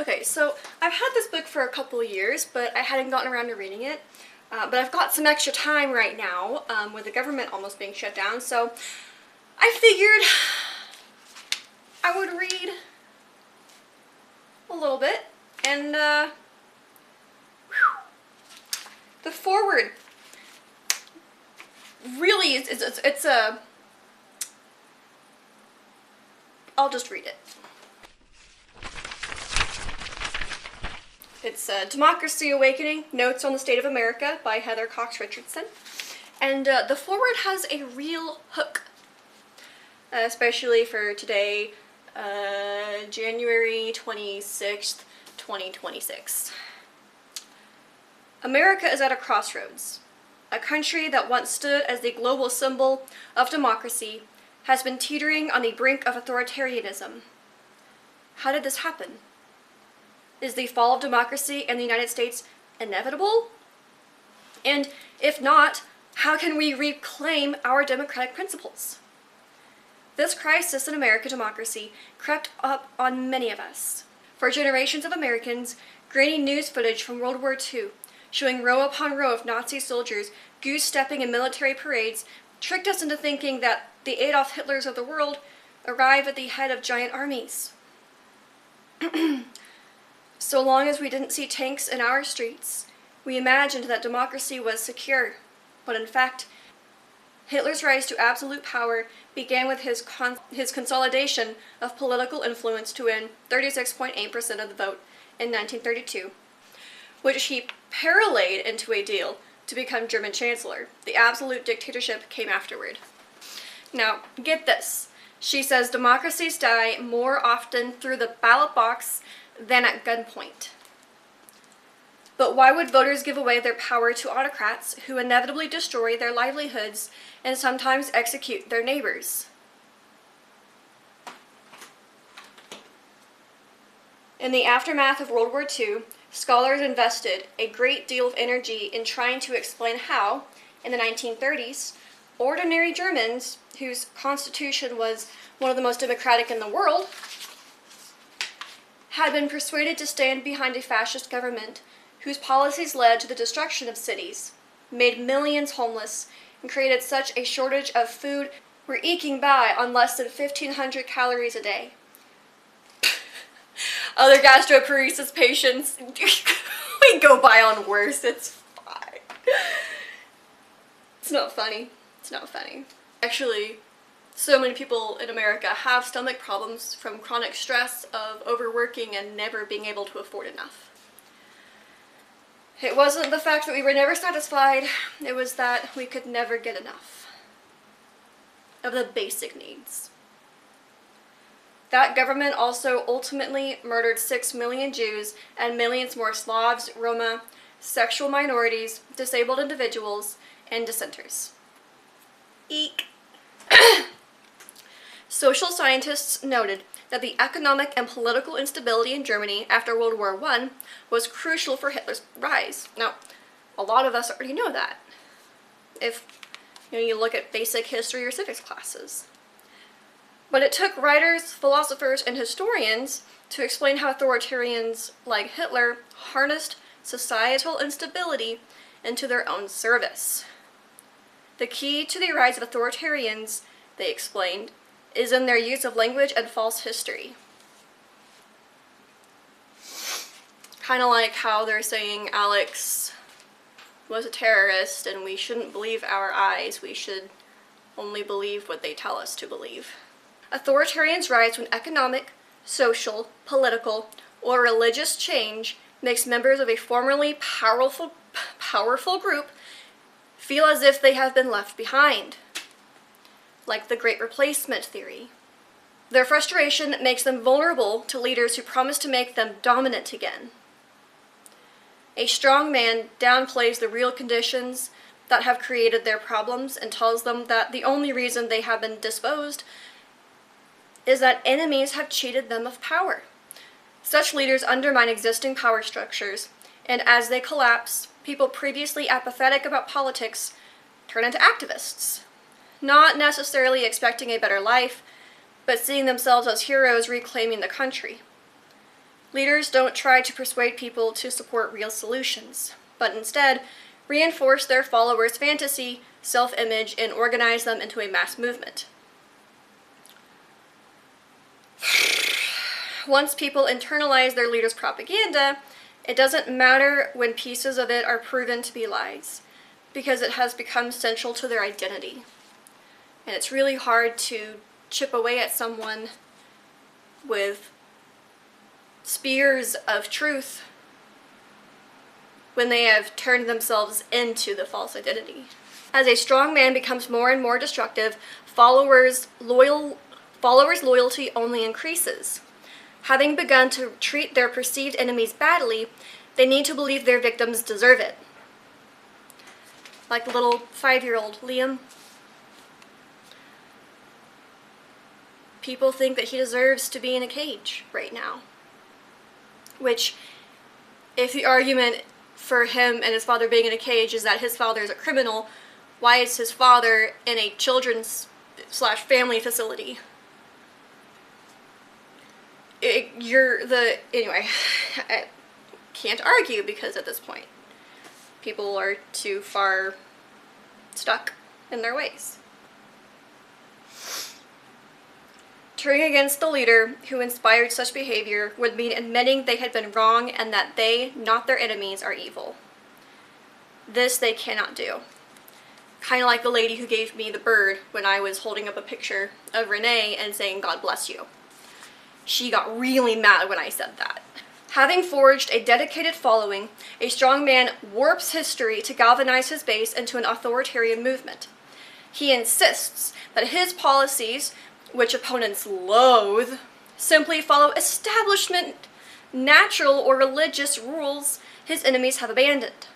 Okay, so I've had this book for a couple of years, but I hadn't gotten around to reading it. But I've got some extra time right now, with the government almost being shut down, so I figured I would read a little bit, and the foreword really it's a... I'll just read it. It's Democracy Awakening, Notes on the State of America by Heather Cox Richardson. And the foreword has a real hook, especially for today, January 26th, 2026. America is at a crossroads. A country that once stood as the global symbol of democracy has been teetering on the brink of authoritarianism. How did this happen? Is the fall of democracy in the United States inevitable? And if not, how can we reclaim our democratic principles? This crisis in American democracy crept up on many of us. For generations of Americans, grainy news footage from World War II, showing row upon row of Nazi soldiers goose-stepping in military parades, tricked us into thinking that the Adolf Hitlers of the world arrive at the head of giant armies. So long as we didn't see tanks in our streets, we imagined that democracy was secure. But in fact, Hitler's rise to absolute power began with his consolidation of political influence to win 36.8% of the vote in 1932, which he parlayed into a deal to become German Chancellor. The absolute dictatorship came afterward. Now, get this. She says democracies die more often through the ballot box than at gunpoint. But why would voters give away their power to autocrats who inevitably destroy their livelihoods and sometimes execute their neighbors? In the aftermath of World War II, scholars invested a great deal of energy in trying to explain how, in the 1930s, ordinary Germans, whose constitution was one of the most democratic in the world, had been persuaded to stand behind a fascist government whose policies led to the destruction of cities, made millions homeless, and created such a shortage of food we're eking by on less than 1,500 calories a day. Other gastroparesis patients, we go by on worse, it's fine. It's not funny. It's not funny. Actually, so many people in America have stomach problems from chronic stress of overworking and never being able to afford enough. It wasn't the fact that we were never satisfied, it was that we could never get enough of the basic needs. That government also ultimately murdered 6 million Jews and millions more Slavs, Roma, sexual minorities, disabled individuals, and dissenters. Eek. Social scientists noted that the economic and political instability in Germany after World War I was crucial for Hitler's rise. Now, a lot of us already know that, if you look at basic history or civics classes. But it took writers, philosophers, and historians to explain how authoritarians like Hitler harnessed societal instability into their own service. The key to the rise of authoritarians, they explained, is in their use of language and false history. Kind of like how they're saying Alex was a terrorist and we shouldn't believe our eyes, we should only believe what they tell us to believe. Authoritarians rise when economic, social, political, or religious change makes members of a formerly powerful group feel as if they have been left behind, like the Great Replacement theory. Their frustration makes them vulnerable to leaders who promise to make them dominant again. A strong man downplays the real conditions that have created their problems and tells them that the only reason they have been disposed is that enemies have cheated them of power. Such leaders undermine existing power structures, and as they collapse, people previously apathetic about politics turn into activists, not necessarily expecting a better life, but seeing themselves as heroes reclaiming the country. Leaders don't try to persuade people to support real solutions, but instead reinforce their followers' fantasy, self-image, and organize them into a mass movement. Once people internalize their leaders' propaganda, it doesn't matter when pieces of it are proven to be lies, because it has become central to their identity. And it's really hard to chip away at someone with spears of truth when they have turned themselves into the false identity. As a strong man becomes more and more destructive, followers' loyalty only increases. Having begun to treat their perceived enemies badly, they need to believe their victims deserve it. Like the little 5-year-old Liam. People think that he deserves to be in a cage right now. Which, if the argument for him and his father being in a cage is that his father is a criminal, why is his father in a children's / family facility? Anyway, I can't argue because at this point, people are too far stuck in their ways. Turning against the leader who inspired such behavior would mean admitting they had been wrong and that they, not their enemies, are evil. This they cannot do. Kind of like the lady who gave me the bird when I was holding up a picture of Renee and saying, "God bless you." She got really mad when I said that. Having forged a dedicated following, a strong man warps history to galvanize his base into an authoritarian movement. He insists that his policies, which opponents loathe, simply follow establishment, natural, or religious rules his enemies have abandoned.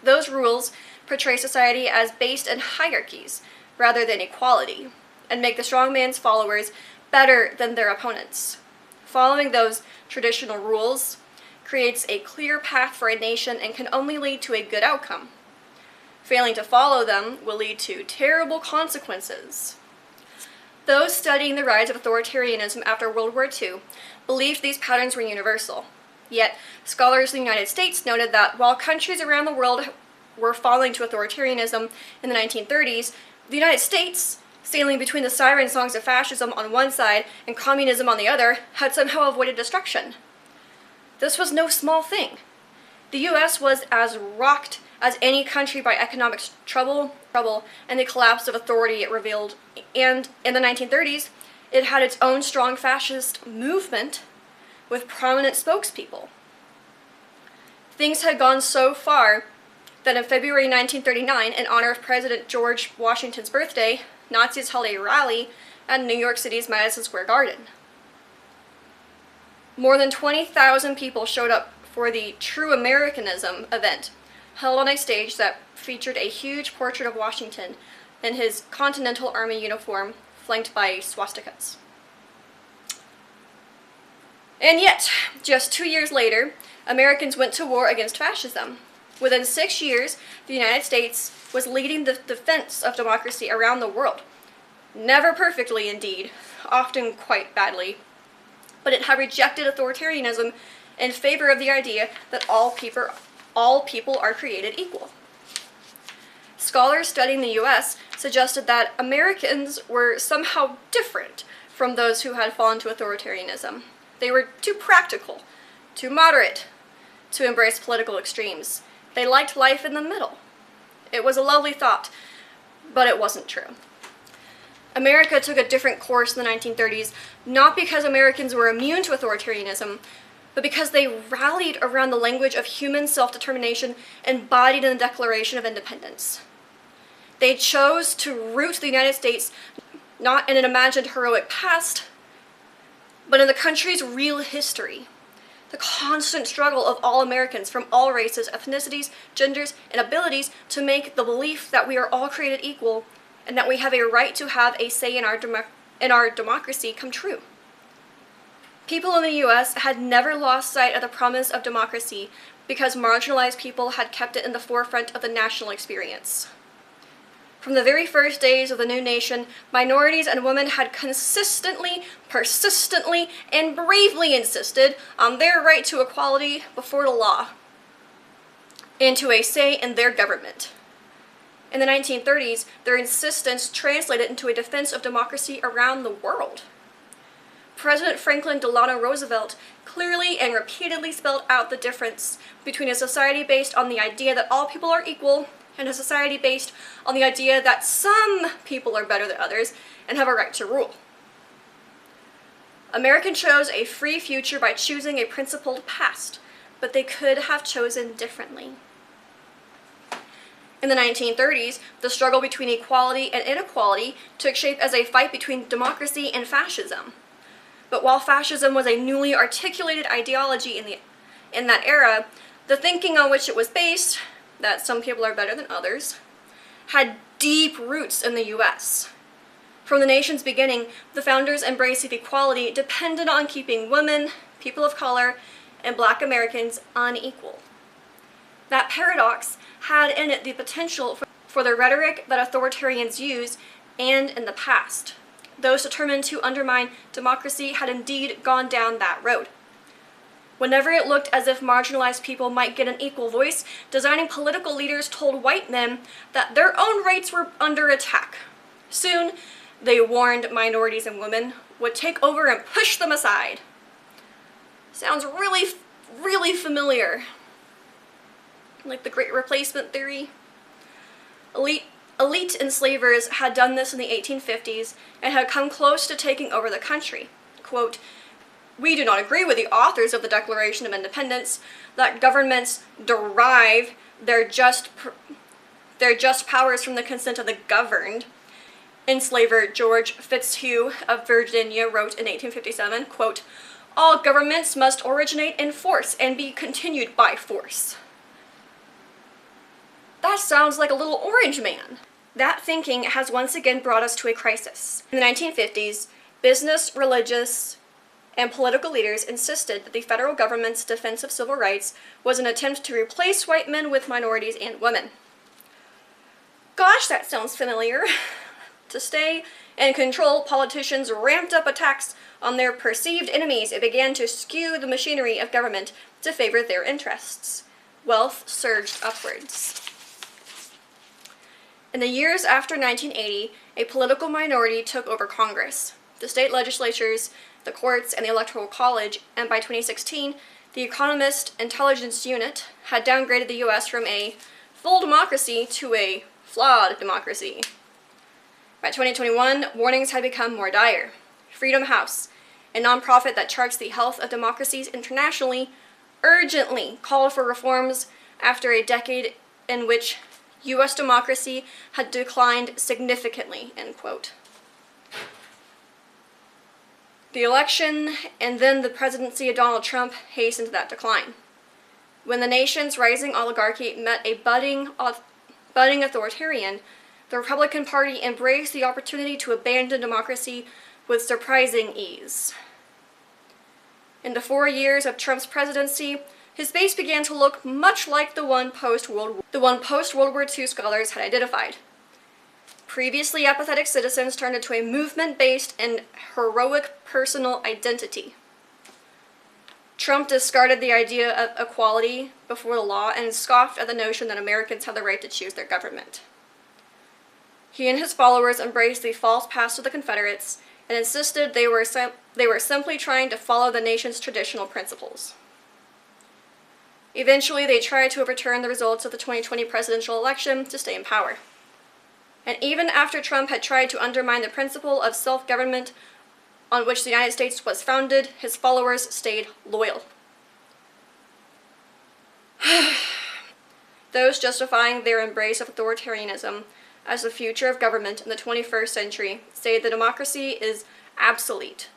Those rules portray society as based in hierarchies rather than equality, and make the strong man's followers better than their opponents. Following those traditional rules creates a clear path for a nation and can only lead to a good outcome. Failing to follow them will lead to terrible consequences. Those studying the rise of authoritarianism after World War II believed these patterns were universal. Yet, scholars in the United States noted that while countries around the world were falling to authoritarianism in the 1930s, the United States, sailing between the siren songs of fascism on one side and communism on the other, had somehow avoided destruction. This was no small thing. The US was as rocked as any country by economic trouble and the collapse of authority it revealed. And in the 1930s, it had its own strong fascist movement with prominent spokespeople. Things had gone so far that in February 1939, in honor of President George Washington's birthday, Nazis held a rally at New York City's Madison Square Garden. More than 20,000 people showed up for the True Americanism event, held on a stage that featured a huge portrait of Washington in his Continental Army uniform, flanked by swastikas. And yet, just 2 years later, Americans went to war against fascism. Within 6 years, the United States was leading the defense of democracy around the world. Never perfectly, indeed, often quite badly. But it had rejected authoritarianism in favor of the idea that all people are created equal. Scholars studying the US suggested that Americans were somehow different from those who had fallen to authoritarianism. They were too practical, too moderate, to embrace political extremes. They liked life in the middle. It was a lovely thought, but it wasn't true. America took a different course in the 1930s, not because Americans were immune to authoritarianism, but because they rallied around the language of human self-determination embodied in the Declaration of Independence. They chose to root the United States not in an imagined heroic past, but in the country's real history. The constant struggle of all Americans from all races, ethnicities, genders, and abilities to make the belief that we are all created equal and that we have a right to have a say in our democracy come true. People in the US had never lost sight of the promise of democracy because marginalized people had kept it in the forefront of the national experience. From the very first days of the new nation, minorities and women had consistently, persistently, and bravely insisted on their right to equality before the law and to a say in their government. In the 1930s, their insistence translated into a defense of democracy around the world. President Franklin Delano Roosevelt clearly and repeatedly spelled out the difference between a society based on the idea that all people are equal and a society based on the idea that some people are better than others and have a right to rule. Americans chose a free future by choosing a principled past, but they could have chosen differently. In the 1930s, the struggle between equality and inequality took shape as a fight between democracy and fascism. But while fascism was a newly articulated ideology in that era, the thinking on which it was based, that some people are better than others, had deep roots in the US. From the nation's beginning, the founders' embrace of equality depended on keeping women, people of color, and Black Americans unequal. That paradox had in it the potential for the rhetoric that authoritarians use and in the past. Those determined to undermine democracy had indeed gone down that road. Whenever it looked as if marginalized people might get an equal voice, designing political leaders told white men that their own rights were under attack. Soon, they warned minorities and women would take over and push them aside. Sounds really, really familiar. Like the Great Replacement theory. Elite enslavers had done this in the 1850s and had come close to taking over the country. Quote, "We do not agree with the authors of the Declaration of Independence that governments derive their just powers from the consent of the governed." Enslaver George Fitzhugh of Virginia wrote in 1857, quote, "All governments must originate in force and be continued by force." That sounds like a little Orange Man. That thinking has once again brought us to a crisis. In the 1950s, business, religious, and political leaders insisted that the federal government's defense of civil rights was an attempt to replace white men with minorities and women. Gosh, that sounds familiar. To stay in control, politicians ramped up attacks on their perceived enemies and began to skew the machinery of government to favor their interests. Wealth surged upwards. In the years after 1980, a political minority took over Congress, the state legislatures, the courts, and the Electoral College, and by 2016, the Economist Intelligence Unit had downgraded the U.S. from a full democracy to a flawed democracy. By 2021, warnings had become more dire. Freedom House, a nonprofit that charts the health of democracies internationally, urgently called for reforms after a decade in which U.S. democracy had declined significantly, end quote. The election and then the presidency of Donald Trump hastened that decline. When the nation's rising oligarchy met a budding authoritarian, the Republican Party embraced the opportunity to abandon democracy with surprising ease. In the 4 years of Trump's presidency, his base began to look much like the one post-World War II scholars had identified. Previously apathetic citizens turned into a movement based in heroic personal identity. Trump discarded the idea of equality before the law and scoffed at the notion that Americans have the right to choose their government. He and his followers embraced the false past of the Confederates and insisted they were simply trying to follow the nation's traditional principles. Eventually, they tried to overturn the results of the 2020 presidential election to stay in power. And even after Trump had tried to undermine the principle of self-government on which the United States was founded, his followers stayed loyal. Those justifying their embrace of authoritarianism as the future of government in the 21st century say that democracy is obsolete.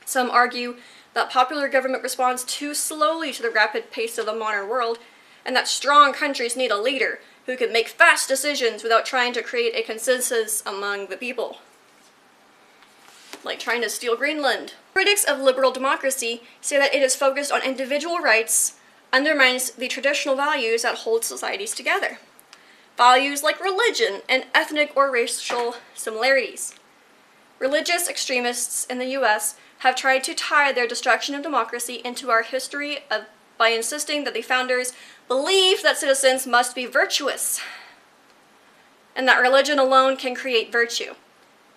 Some argue that popular government responds too slowly to the rapid pace of the modern world, and that strong countries need a leader who can make fast decisions without trying to create a consensus among the people. Like trying to steal Greenland. Critics of liberal democracy say that it is focused on individual rights, undermines the traditional values that hold societies together. values like religion and ethnic or racial similarities. Religious extremists in the US have tried to tie their destruction of democracy into our history by insisting that the founders believed that citizens must be virtuous and that religion alone can create virtue.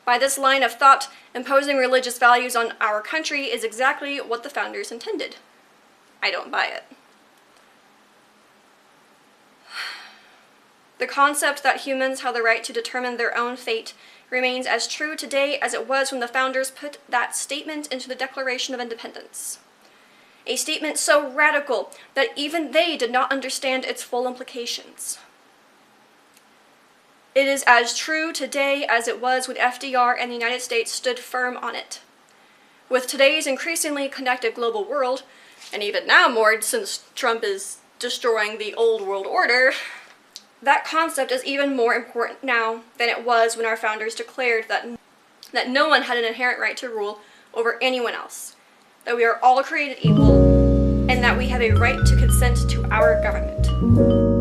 By this line of thought, imposing religious values on our country is exactly what the founders intended. I don't buy it. The concept that humans have the right to determine their own fate remains as true today as it was when the founders put that statement into the Declaration of Independence. A statement so radical that even they did not understand its full implications. It is as true today as it was when FDR and the United States stood firm on it. With today's increasingly connected global world, and even now more since Trump is destroying the old world order, that concept is even more important now than it was when our founders declared that no one had an inherent right to rule over anyone else, that we are all created equal, and that we have a right to consent to our government.